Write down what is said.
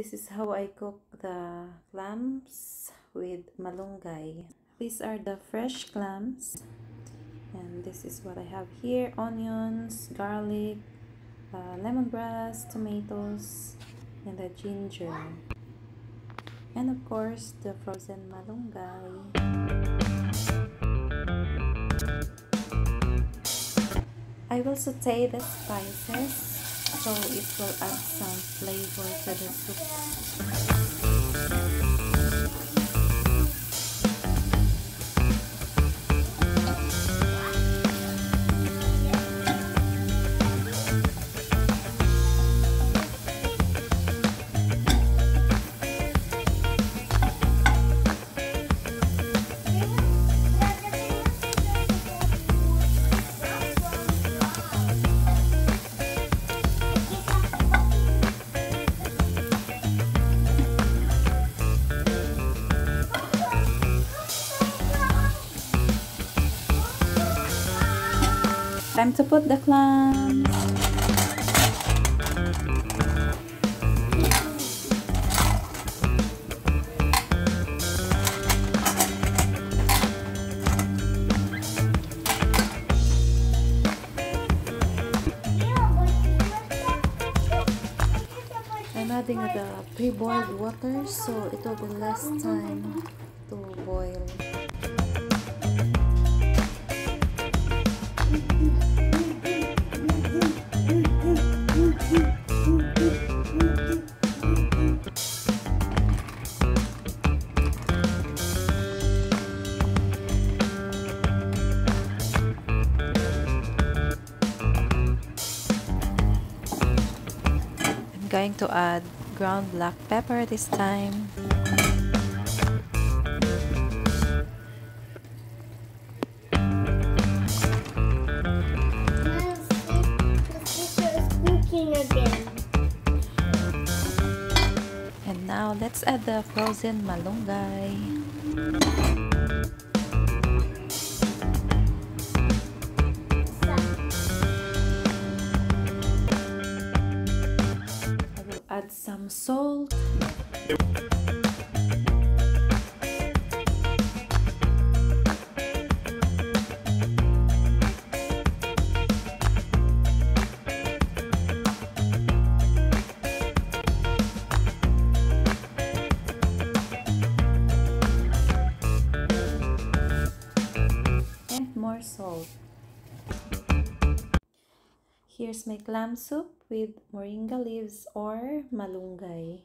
this is how I cook the clams with malunggay. These are the fresh clams, and this is what I have here: onions, garlic, lemongrass, tomatoes, and the ginger, and of course the frozen malunggay. I will saute the spices so it will add some flavor to the soup. Time to put the clams. I'm adding the pre-boiled water so it will be less time to boil. Going to add ground black pepper this time. And now let's add the frozen malunggay. Add some salt. And more salt. Here's my clam soup with moringa leaves or malunggay.